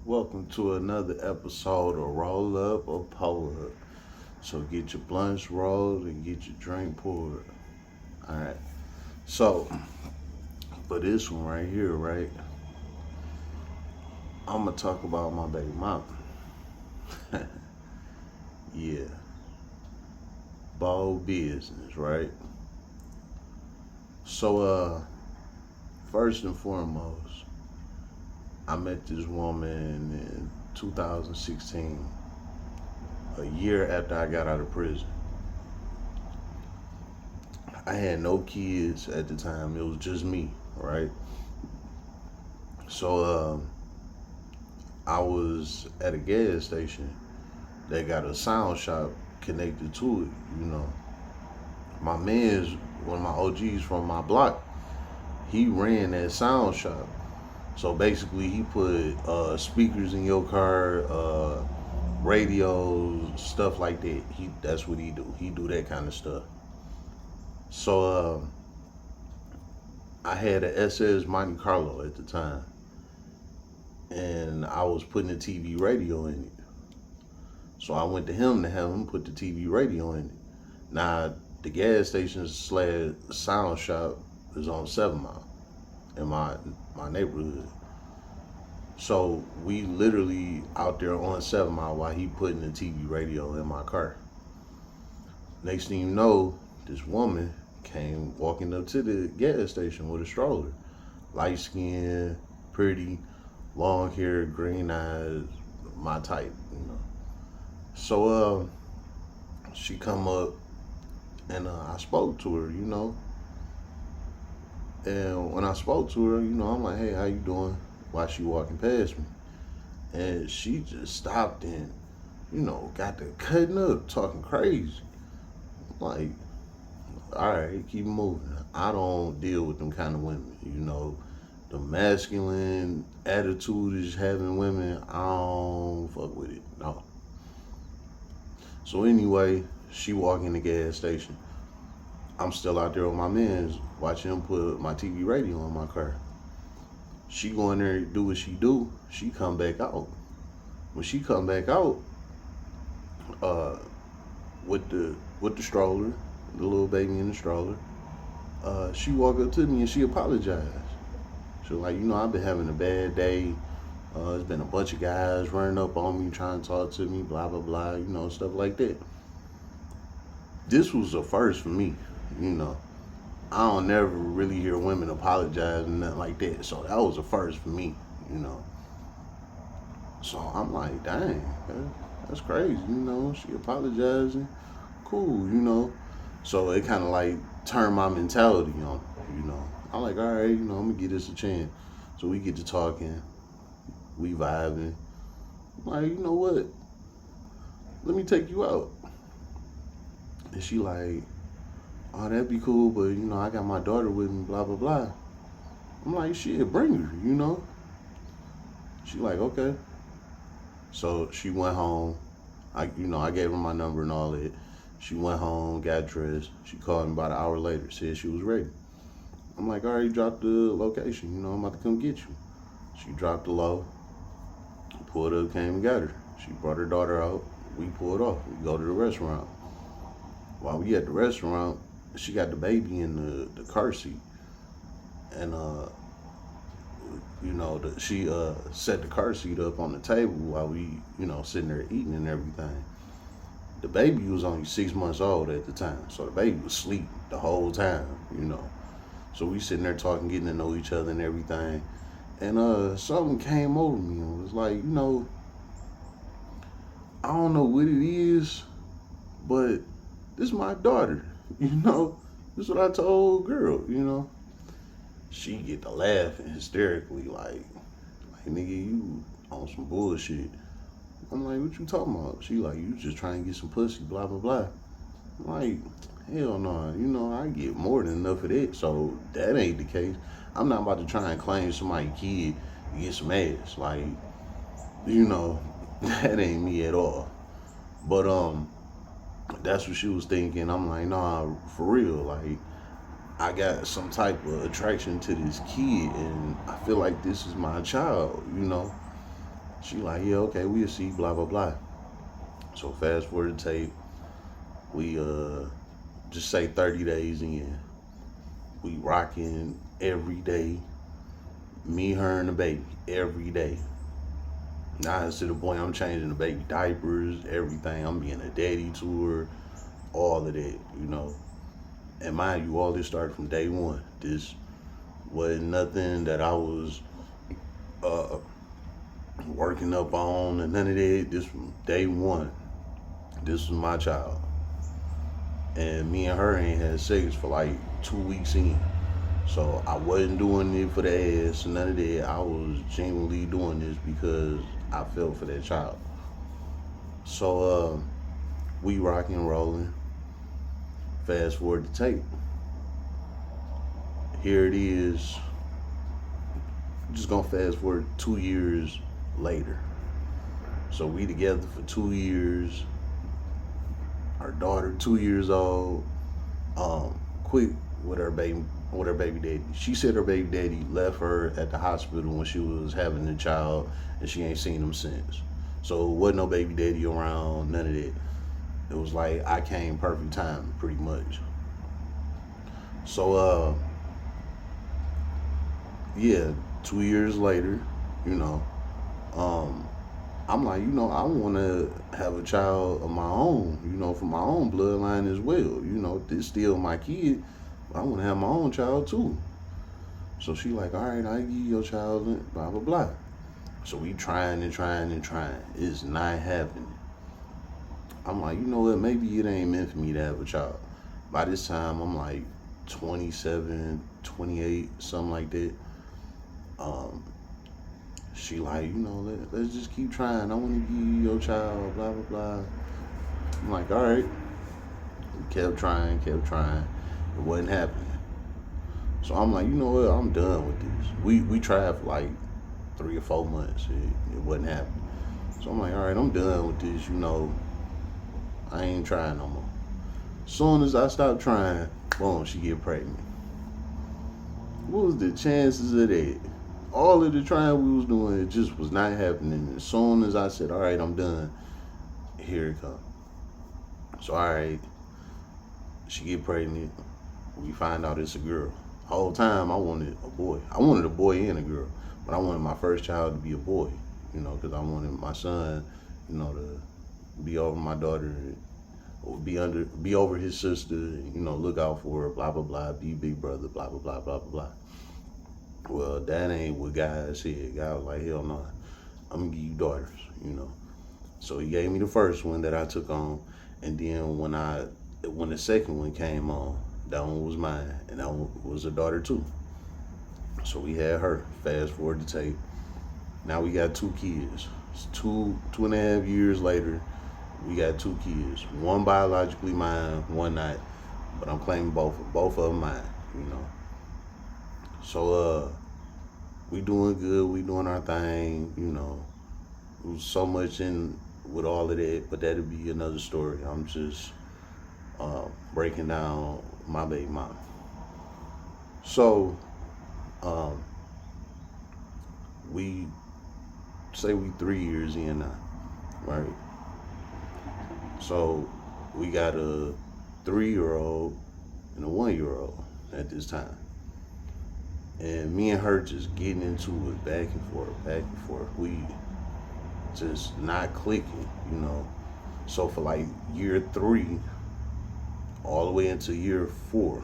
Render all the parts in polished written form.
Welcome to another episode of Roll Up or Pull Up. So get your blunts rolled and get your drink poured. Alright. So for this one right here, right, I'm gonna talk about my baby mama. Yeah. Bold business, right? So first and foremost, I met this woman in 2016, a year after I got out of prison. I had no kids at the time. It was just me, right? So I was at a gas station that got a sound shop connected to it. My man's one of my OGs from my block. He ran that sound shop. So basically, he put speakers in your car, radios, stuff like that. That's what he do. He do that kind of stuff. So I had a SS Monte Carlo at the time, and I was putting a TV radio in it. So I went to him to have him put the TV radio in it. Now the gas station slash sound shop is on 7 Mile in my neighborhood. So we literally out there on 7 Mile while he putting the TV radio in my car. Next thing you know, this woman came walking up to the gas station with a stroller. Light skin, pretty, long hair, green eyes, my type. So she come up and I spoke to her. And when I spoke to her, I'm like, hey, how you doing? While she walking past me. And she just stopped and, got to cutting up, talking crazy. Like, all right, keep moving. I don't deal with them kind of women. The masculine attitude is having women, I don't fuck with it. No. So anyway, she walk in the gas station. I'm still out there with my mans watching him put my TV radio on my car. She go in there do what she do. She come back out. When she come back out, uh, with the stroller, the little baby in the stroller, she walked up to me and she apologized. She was like, I've been having a bad day. There's been a bunch of guys running up on me trying to talk to me, blah blah blah, stuff like that. This was a first for me, you know. I don't never really hear women apologize and nothing like that. So that was a first for me. So I'm like, dang, that's crazy. She apologizing, cool. So it kind of like turned my mentality on. I'm like, all right, I'm gonna give this a chance. So we get to talking, we vibing. I'm like, you know what? Let me take you out. And she like, oh, that'd be cool, but I got my daughter with me, blah blah blah. I'm like, shit, bring her. She like, okay. So she went home. I gave her my number and all that. She went home, got dressed. She called me about an hour later, said she was ready. I'm like, all right, drop the location. I'm about to come get you. She dropped the low, pulled up, came and got her. She brought her daughter out. We pulled off. We go to the restaurant. While we at the restaurant, she got the baby in the car seat. And she set the car seat up on the table while we, sitting there eating and everything. The baby was only 6 months old at the time, so the baby was asleep the whole time. So we sitting there talking, getting to know each other and everything. And something came over me and was like, I don't know what it is, but this is my daughter. This is what I told girl. She get to laughing hysterically like nigga, you on some bullshit. I'm like, what you talking about? She like, you just trying to get some pussy, blah blah blah. I'm like, hell no, I get more than enough of that. So that ain't the case. I'm not about to try and claim somebody's kid to get some ass. Like, that ain't me at all. But that's what she was thinking. I'm like, nah, for real, like I got some type of attraction to this kid and I feel like this is my child. She like, yeah, okay, we'll see, blah blah blah. So fast forward to tape, we just say 30 days in, we rocking every day, me, her, and the baby every day. Now it's to the point I'm changing the baby diapers, everything. I'm being a daddy to her, all of that, you know. And mind you, all this started from day one. This wasn't nothing that I was uh, working up on and none of that. This from day one. This was my child. And me and her ain't had sex for like 2 weeks in. So I wasn't doing it for the ass, none of that. I was genuinely doing this because I felt for that child. So we rocking and rolling. Fast forward to tape. Here it is. Just gonna fast forward 2 years later. So we together for 2 years. Our daughter 2 years old. Quit with her baby daddy. She said her baby daddy left her at the hospital when she was having the child, and she ain't seen him since. So wasn't no baby daddy around, none of that. It was like I came perfect time, pretty much. So yeah, 2 years later, you know, um, I'm like, I want to have a child of my own, from my own bloodline as well. This still my kid, but I want to have my own child too. So she like, all right, I give you your child, and blah blah blah. So we trying and trying and trying. It's not happening. I'm like, you know what? Maybe it ain't meant for me to have a child. By this time, I'm like 27, 28, something like that. Um, she like, let's just keep trying. I want to give you your child, blah, blah, blah. I'm like, all right. We kept trying, kept trying. It wasn't happening. So I'm like, you know what? I'm done with this. We tried for like 3 or 4 months. It wasn't happening. So I'm like, all right, I'm done with this. I ain't trying no more. Soon as I stopped trying, boom, she get pregnant. What was the chances of that? All of the trying we was doing, it just was not happening. As soon as I said, all right, I'm done, here it comes. So all right, she get pregnant. We find out it's a girl. The whole time I wanted a boy. I wanted a boy and a girl, but I wanted my first child to be a boy. Because I wanted my son, to be over my daughter, or be over his sister. Look out for her. Blah blah blah. Be big brother. Blah blah blah blah blah blah. Well, that ain't what God said. God was like, hell no, I'm gonna give you daughters. So he gave me the first one that I took on, and then when the second one came on, that one was mine, and that one was a daughter too. So we had her. Fast forward to tape. Now we got 2 kids. It's 2.5 years later, we got 2 kids. One biologically mine, one not, but I'm claiming both of them mine. So we doing good, we doing our thing. It was so much in with all of that, but that'll be another story. I'm just breaking down my baby mom. So we say we 3 years in now, right? So we got a 3-year-old and a 1-year-old at this time. And me and her just getting into it back and forth, back and forth. We just not clicking. So for like year 3, all the way into year 4.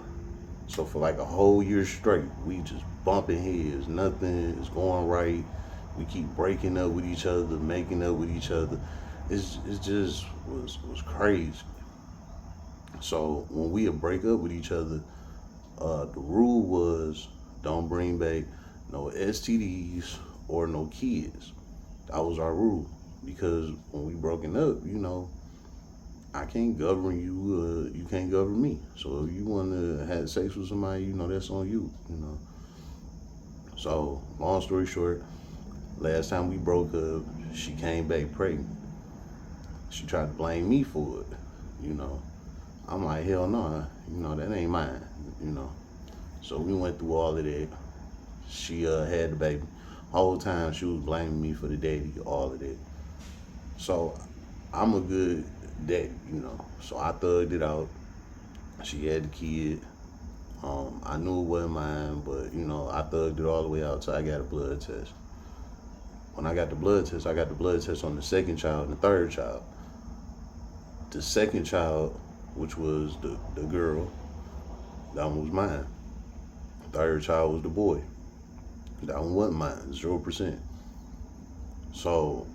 So for like a whole year straight, we just bumping heads. Nothing is going right. We keep breaking up with each other, making up with each other. It just was crazy. So when we would break up with each other, the rule was don't bring back no STDs or no kids. That was our rule. Because when we broken up, I can't govern you, you can't govern me. So if you want to have sex with somebody, that's on you. So long story short, last time we broke up, she came back pregnant. She tried to blame me for it. I'm like, hell no, that ain't mine. So we went through all of that. She had the baby. Whole time she was blaming me for the daddy, all of that. So I'm a good daddy, you know. So I thugged it out. She had the kid. I knew it wasn't mine, but you know, I thugged it all the way out till I got a blood test. When I got the blood test, I got the blood test on the second child and the third child. The second child, which was the girl, that one was mine. The third child was the boy. That one wasn't mine, 0%. So,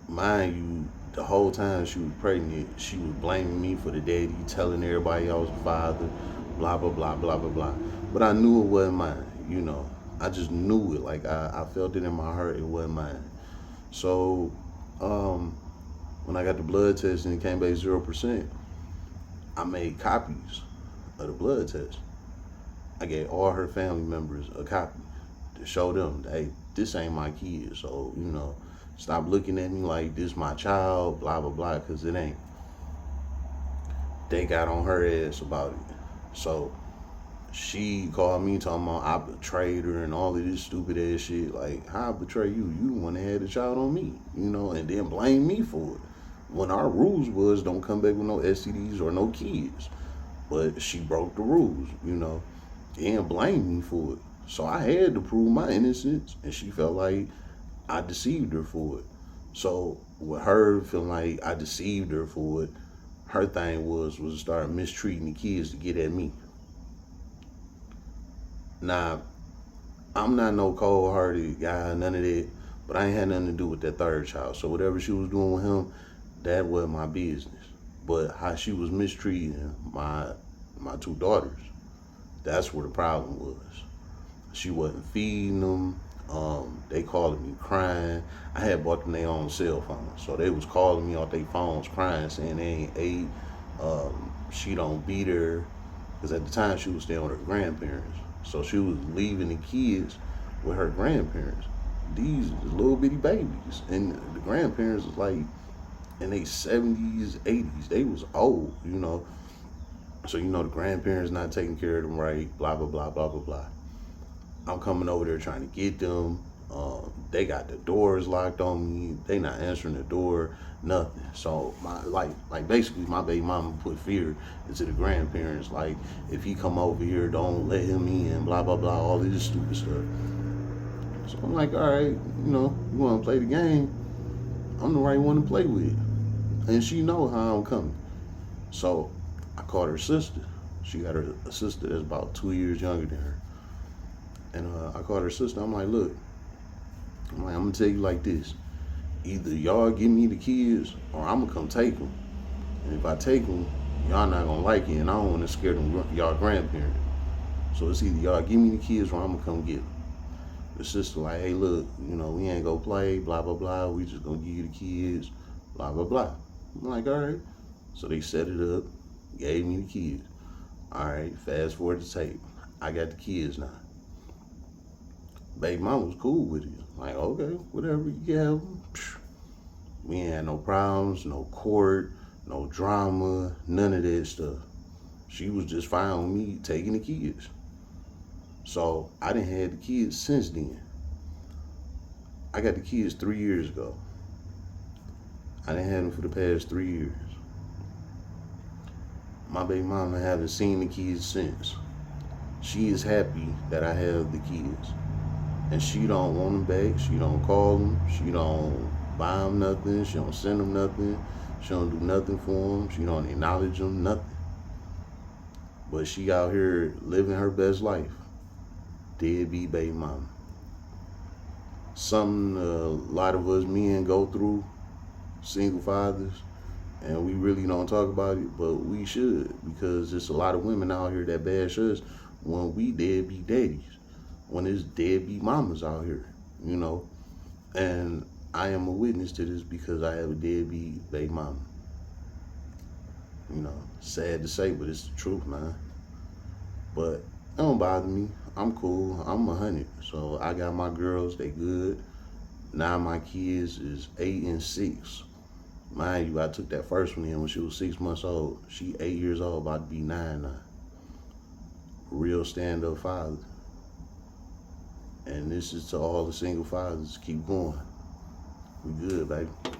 mind you, the whole time she was pregnant, she was blaming me for the daddy, telling everybody I was the father, blah, blah, blah, blah, blah, blah. But I knew it wasn't mine, you know. I just knew it. Like, I felt it in my heart, it wasn't mine. So, when I got the blood test and it came back 0%, I made copies of the blood test. I gave all her family members a copy to show them, hey, this ain't my kid. So, you know, stop looking at me like this my child, blah, blah, blah, because it ain't. They got on her ass about it. So she called me talking about I betrayed her and all of this stupid ass shit. Like, how I betray you? You the one that had the child on me, you know, and then blame me for it. When our rules was don't come back with no STDs or no kids. But she broke the rules, you know, and blamed me for it. So I had to prove my innocence, and she felt like I deceived her for it. So with her feeling like I deceived her for it, her thing was to start mistreating the kids to get at me. Now, I'm not no cold-hearted guy, none of that, but I ain't had nothing to do with that third child. So whatever she was doing with him, that wasn't my business. But how she was mistreating my two daughters, that's where the problem was. She wasn't feeding them. They calling me crying. I had bought them their own cell phone, so they was calling me off their phones crying, saying they ain't ate. She don't beat her, because at the time she was staying with her grandparents. So she was leaving the kids with her grandparents. These little bitty babies, and the grandparents was like in their 70s, 80s. They was old, you know. So you know the grandparents not taking care of them right. Blah blah blah blah blah blah. I'm coming over there trying to get them. They got the doors locked on me. They not answering the door, nothing. So like basically my baby mama put fear into the grandparents. Like, if he come over here, don't let him in. Blah blah blah. All this stupid stuff. So I'm like, all right, you know, you want to play the game? I'm the right one to play with, and she know how I'm coming. So I called her sister. She got a sister that's about 2 years younger than her. And I called her sister. I'm like, look, I'm gonna tell you like this. Either y'all give me the kids or I'm gonna come take them. And if I take them, y'all not gonna like it, and I don't want to scare them y'all grandparents. So it's either y'all give me the kids or I'm gonna come get them. The sister like, hey, look, you know, we ain't gonna play, blah blah blah. We just gonna give you the kids, blah blah blah. I'm like, all right. So they set it up, gave me the kids. All right, fast forward the tape. I got the kids now. Baby mom was cool with it. Like, okay, whatever, you can have them. We ain't had no problems, no court, no drama, none of that stuff. She was just fine with me taking the kids. So I didn't have the kids since then. I got the kids 3 years ago. I didn't have them for the past 3 years. My baby mama haven't seen the kids since. She is happy that I have the kids. And she don't want them back. She don't call them. She don't buy them nothing. She don't send them nothing. She don't do nothing for them. She don't acknowledge them, nothing. But she out here living her best life. Deadbeat baby mama. Something a lot of us men go through, single fathers, and we really don't talk about it, but we should, because there's a lot of women out here that bash us when we deadbeat daddies. When there's deadbeat mamas out here, you know. And I am a witness to this because I have a deadbeat baby mama. You know, sad to say, but it's the truth, man. But it don't bother me. I'm cool. I'm 100. So I got my girls, they good. Now my kids is 8 and 6. Mind you, I took that first one in when she was 6 months old. She 8 years old, about to be 9 now. Real stand-up father. And this is to all the single fathers. Keep going. We good, baby.